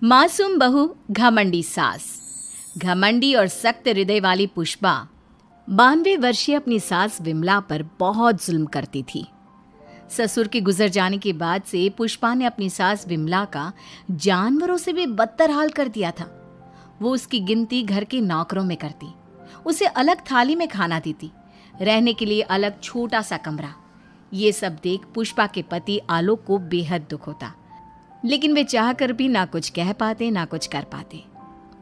मासूम बहू घमंडी सास। घमंडी और सख्त हृदय वाली पुष्पा 92 वर्षीय अपनी सास विमला पर बहुत जुल्म करती थी। ससुर के गुजर जाने के बाद से पुष्पा ने अपनी सास विमला का जानवरों से भी बदतर हाल कर दिया था। वो उसकी गिनती घर के नौकरों में करती, उसे अलग थाली में खाना देती, रहने के लिए अलग छोटा सा कमरा। ये सब देख पुष्पा के पति आलोक को बेहद दुख होता, लेकिन वे चाह कर भी ना कुछ कह पाते ना कुछ कर पाते।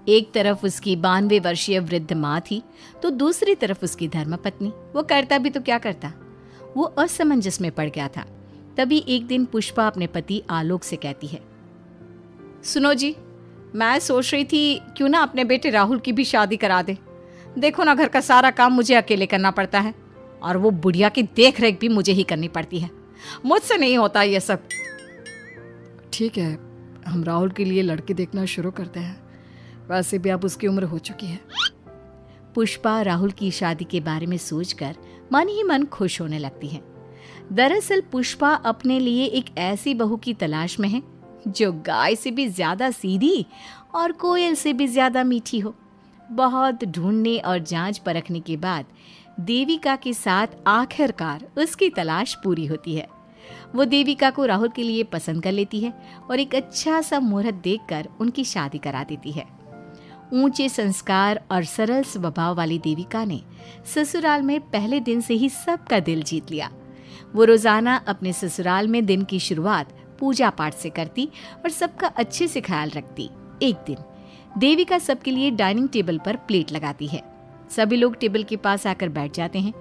एक तरफ उसकी 92 वर्षीय वृद्ध माँ थी, तो दूसरी तरफ उसकी धर्मपत्नी। वो करता भी तो क्या करता, वो असमंजस में पड़ गया था। तभी एक दिन पुष्पा अपने पति आलोक से कहती है, सुनो जी, मैं सोच रही थी क्यों ना अपने बेटे राहुल की भी शादी करा दे। देखो ना, घर का सारा काम मुझे अकेले करना पड़ता है और वो बुढ़िया की देख रेख भी मुझे ही करनी पड़ती है। मुझसे नहीं होता ये सब। ठीक है, हम राहुल के लिए लड़के देखना शुरू करते हैं। वैसे भी अब उसकी उम्र हो चुकी है। पुष्पा राहुल की शादी के बारे में सोचकर मन ही मन खुश होने लगती है। दरअसल पुष्पा अपने लिए एक ऐसी बहू की तलाश में है जो गाय से भी ज्यादा सीधी और कोयल से भी ज्यादा मीठी हो। बहुत ढूंढने और जांच परखने के बाद देविका के साथ आखिरकार उसकी तलाश पूरी होती है। वो देविका को राहुल के लिए पसंद कर लेती है और एक अच्छा सा मुहूर्त देखकर उनकी शादी करा देती है। ऊंचे संस्कार और सरल स्वभाव वाली देविका ने ससुराल में पहले दिन से ही सबका दिल जीत लिया। वो रोजाना अपने ससुराल में दिन की शुरुआत पूजा पाठ से करती और सबका अच्छे से ख्याल रखती। एक दिन देविका सबके लिए डाइनिंग टेबल पर प्लेट लगाती है। सभी लोग टेबल के पास आकर बैठ जाते हैं।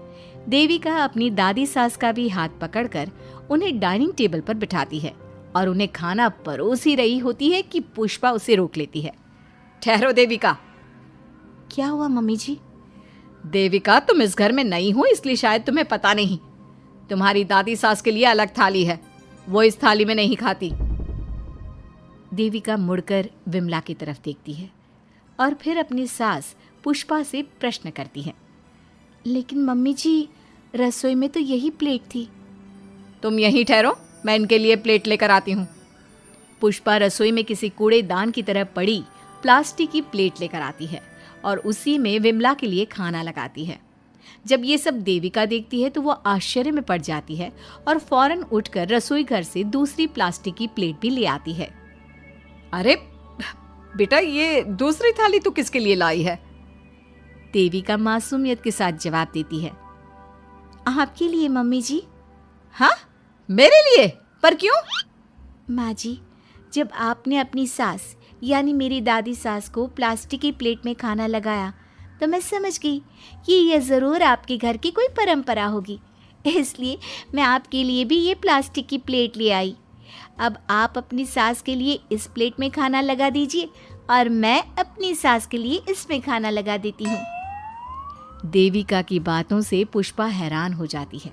देविका अपनी दादी सास का भी हाथ पकड़कर उन्हें डाइनिंग टेबल पर बिठाती है और उन्हें खाना परोस ही रही होती है कि पुष्पा उसे रोक लेती है। ठहरो देविका। क्या हुआ मम्मी जी? देविका, तुम इस घर में नई हो इसलिए शायद तुम्हें पता नहीं। तुम्हारी दादी सास के लिए अलग थाली है, वो इस थाली में नहीं खाती। देविका मुड़कर विमला की तरफ देखती है और फिर अपनी सास पुष्पा से प्रश्न करती है, लेकिन मम्मी जी, रसोई में तो यही प्लेट थी। तुम यहीं ठहरो, मैं इनके लिए प्लेट लेकर आती हूँ। पुष्पा रसोई में किसी कूड़ेदान की तरह पड़ी प्लास्टिक की प्लेट लेकर आती है और उसी में विमला के लिए खाना लगाती है। जब ये सब देविका देखती है तो वो आश्चर्य में पड़ जाती है और फौरन उठकर रसोई घर से दूसरी प्लास्टिक की प्लेट भी ले आती है। अरे बेटा, ये दूसरी थाली तू किसके लिए लाई है? देविका मासूमियत के साथ जवाब देती है, आपके लिए मम्मी जी। हाँ, मेरे लिए? पर क्यों? माँ जी, जब आपने अपनी सास यानी मेरी दादी सास को प्लास्टिक की प्लेट में खाना लगाया तो मैं समझ गई कि यह ज़रूर आपके घर की कोई परंपरा होगी, इसलिए मैं आपके लिए भी ये प्लास्टिक की प्लेट ले आई। अब आप अपनी सास के लिए इस प्लेट में खाना लगा दीजिए और मैं अपनी सास के लिए इसमें खाना लगा देती हूँ। देविका की बातों से पुष्पा हैरान हो जाती है।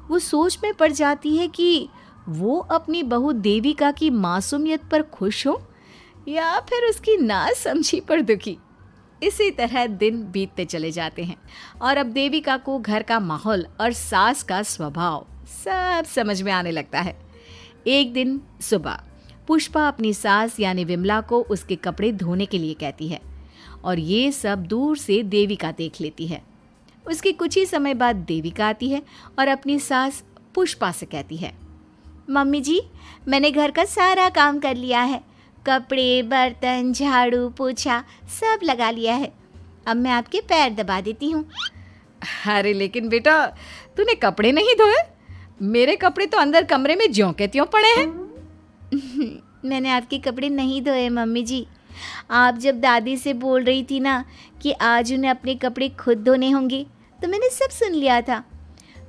वो सोच में पड़ जाती है कि वो अपनी बहू देविका की मासूमियत पर खुश हो या फिर उसकी नासमझी पर दुखी। इसी तरह दिन बीतते चले जाते हैं और अब देविका को घर का माहौल और सास का स्वभाव सब समझ में आने लगता है। एक दिन सुबह पुष्पा अपनी सास यानी विमला को उसके कपड़े धोने के लिए कहती है और ये सब दूर से देविका देख लेती है। उसके कुछ ही समय बाद देविका आती है और अपनी सास पुष्पा से कहती है, मम्मी जी, मैंने घर का सारा काम कर लिया है। कपड़े, बर्तन, झाड़ू, पोछा सब लगा लिया है। अब मैं आपके पैर दबा देती हूँ। अरे लेकिन बेटा, तूने कपड़े नहीं धोए? मेरे कपड़े तो अंदर कमरे में ज्यों के त्यों पड़े हैं। मैंने आपके कपड़े नहीं धोए मम्मी जी। आप जब दादी से बोल रही थी ना कि आज उन्हें अपने कपड़े खुद धोने होंगे, तो मैंने सब सुन लिया था।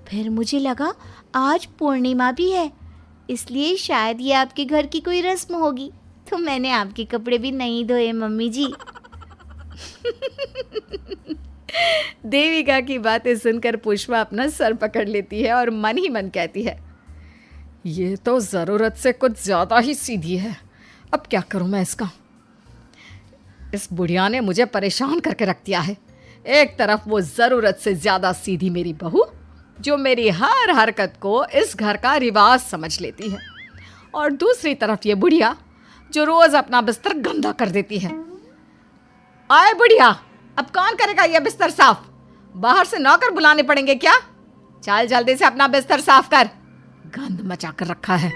फिर मुझे लगा आज पूर्णिमा भी है, इसलिए शायद ये आपके घर की कोई रस्म होगी, तो मैंने आपके कपड़े भी नहीं धोए मम्मी जी। देविका की बातें सुनकर पुष्पा अपना सर पकड़ लेती है और मन ही मन कहती है, ये तो ज़रूरत से कुछ ज़्यादा ही सीधी है। अब क्या करूं मैं इसका? इस बुढ़िया ने मुझे परेशान करके रख दिया है। एक तरफ वो ज़रूरत से ज़्यादा सीधी मेरी बहू, जो मेरी हर हरकत को इस घर का रिवाज समझ लेती है, और दूसरी तरफ ये बुढ़िया जो रोज अपना बिस्तर गंदा कर देती है। आए बुढ़िया, अब कौन करेगा ये बिस्तर साफ? बाहर से नौकर बुलाने पड़ेंगे क्या? चल जल्दी से अपना बिस्तर साफ कर, गंद मचा कर रखा है।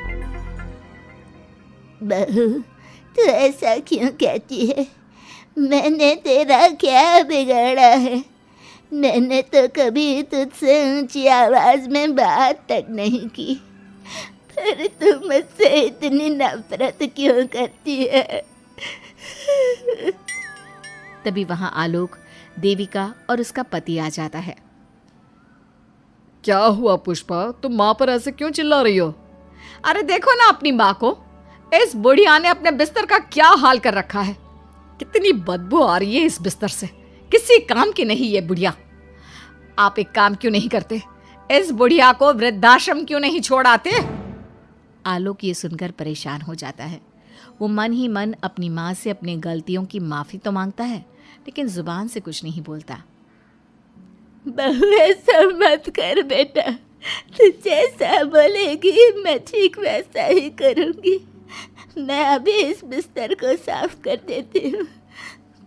बहू, तू ऐसा क्यों कहती है? मैंने तेरा क्या बिगाड़ा है? मैंने तो कभी तुझसे ऊंची आवाज में बात तक नहीं की, पर तू मुझसे इतनी नफरत क्यों करती है? तभी वहां आलोक, देविका और उसका पति आ जाता है। क्या हुआ पुष्पा, तुम माँ पर ऐसे क्यों चिल्ला रही हो? अरे देखो ना अपनी माँ को, इस बुढ़िया ने अपने बिस्तर का क्या हाल कर रखा है। कितनी बदबू आ रही है इस बिस्तर से, किसी काम की नहीं ये बुढ़िया। आप एक काम क्यों नहीं करते, इस बुढ़िया को वृद्धाश्रम क्यों नहीं छोड़ आते? आलोक ये सुनकर परेशान हो जाता है। वो मन ही मन अपनी माँ से अपनी गलतियों की माफी तो मांगता है, लेकिन जुबान से कुछ नहीं बोलता। बहू, ऐसा मत कर बेटा, तू जैसा बोलेगी मैं ठीक वैसा ही करूँगी। मैं अभी इस बिस्तर को साफ कर देती हूँ,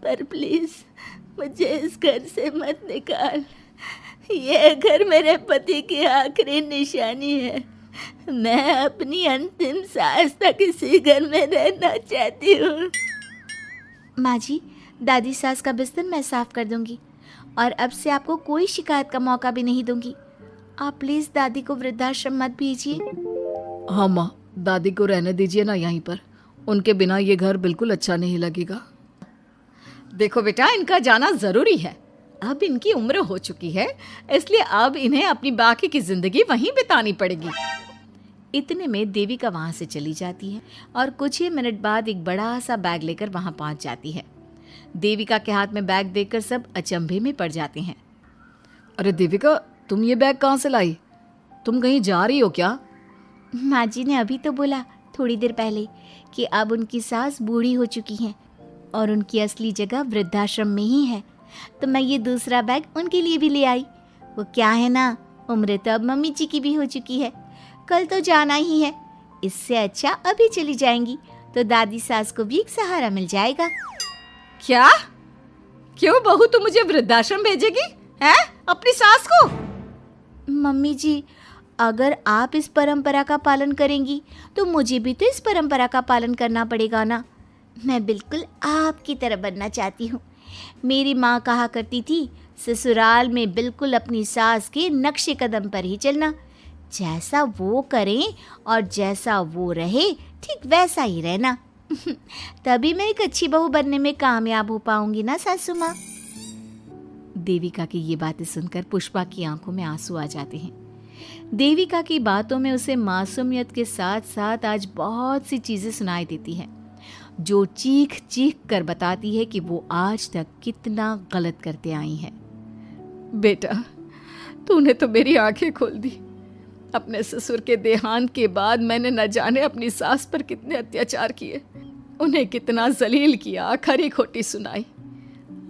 पर प्लीज मुझे इस घर से मत निकाल। यह घर मेरे पति की आखिरी निशानी है। मैं अपनी अंतिम सांस तक इसी घर में रहना चाहती हूँ। माँ जी, दादी सास का बिस्तर मैं साफ कर दूंगी और अब से आपको कोई शिकायत का मौका भी नहीं दूंगी। आप प्लीज दादी को वृद्धाश्रम मत भेजिए। हाँ माँ, दादी को रहने दीजिए ना यहीं पर, उनके बिना ये घर बिल्कुल अच्छा नहीं लगेगा। देखो बेटा, इनका जाना जरूरी है, अब इनकी उम्र हो चुकी है, इसलिए अब इन्हें अपनी बाकी की जिंदगी वहीं बितानी पड़ेगी। इतने में देविका वहां से चली जाती है और कुछ ही मिनट बाद एक बड़ा सा बैग लेकर वहां पहुंच जाती है। देविका के हाथ में बैग देखकर सब अचंभे में पड़ जाते हैं। अरे देविका, तुम ये बैग कहाँ से लाई? तुम कहीं जा रही हो क्या? माँ जी ने अभी तो बोला थोड़ी देर पहले कि अब उनकी सास बूढ़ी हो चुकी हैं और उनकी असली जगह वृद्धाश्रम में ही है, तो मैं ये दूसरा बैग उनके लिए भी ले आई। वो क्या है ना, उम्र तो अब मम्मी जी की भी हो चुकी है, कल तो जाना ही है। इससे अच्छा अभी चली जाएंगी तो दादी सास को भी एक सहारा मिल जाएगा। क्या? क्यों बहू, तू मुझे वृद्धाश्रम भेजेगी हैं, अपनी सास को? मम्मी जी, अगर आप इस परंपरा का पालन करेंगी तो मुझे भी तो इस परंपरा का पालन करना पड़ेगा ना। मैं बिल्कुल आपकी तरह बनना चाहती हूँ। मेरी माँ कहा करती थी, ससुराल में बिल्कुल अपनी सास के नक्शे कदम पर ही चलना। जैसा वो करें और जैसा वो रहे, ठीक वैसा ही रहना। तभी मैं एक अच्छी बहू बनने में कामयाब हो पाऊंगी ना सासू माँ। देविका की ये बातें सुनकर पुष्पा की आंखों में आंसू आ जाते हैं। देविका की बातों में उसे मासूमियत के साथ साथ आज बहुत सी चीजें सुनाई देती हैं, जो चीख चीख कर बताती है कि वो आज तक कितना गलत करते आई हैं। बेटा, तूने तो मेरी आंखें खोल दी। अपने ससुर के देहांत के बाद मैंने न जाने अपनी सास पर कितने अत्याचार किए, उन्हें कितना जलील किया, खरी खोटी सुनाई।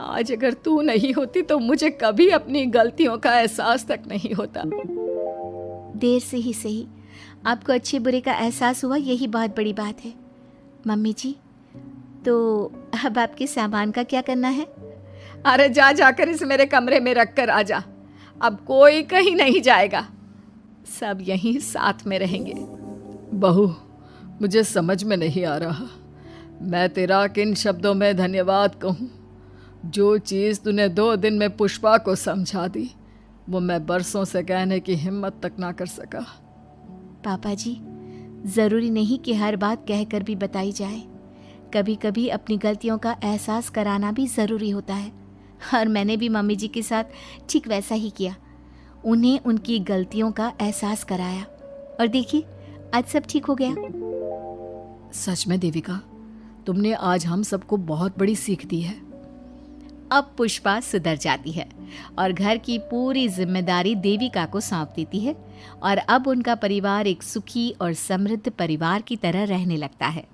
आज अगर तू नहीं होती तो मुझे कभी अपनी गलतियों का एहसास तक नहीं होता। देर से ही सही, आपको अच्छे बुरे का एहसास हुआ, यही बहुत बड़ी बात है। मम्मी जी, तो अब आपके सामान का क्या करना है? अरे जाकर इसे मेरे कमरे में रख कर आ जा। अब कोई कहीं नहीं जाएगा, सब यहीं साथ में रहेंगे। बहू, मुझे समझ में नहीं आ रहा मैं तेरा किन शब्दों में धन्यवाद कहूँ। जो चीज़ तूने 2 दिन में पुष्पा को समझा दी, वो मैं बरसों से कहने की हिम्मत तक ना कर सका। पापा जी, ज़रूरी नहीं कि हर बात कहकर भी बताई जाए। कभी कभी अपनी गलतियों का एहसास कराना भी ज़रूरी होता है, और मैंने भी मम्मी जी के साथ ठीक वैसा ही किया। उन्हें उनकी गलतियों का एहसास कराया और देखिए आज सब ठीक हो गया। सच में देविका, तुमने आज हम सबको बहुत बड़ी सीख दी है। अब पुष्पा सुधर जाती है और घर की पूरी जिम्मेदारी देविका को सौंप देती है, और अब उनका परिवार एक सुखी और समृद्ध परिवार की तरह रहने लगता है।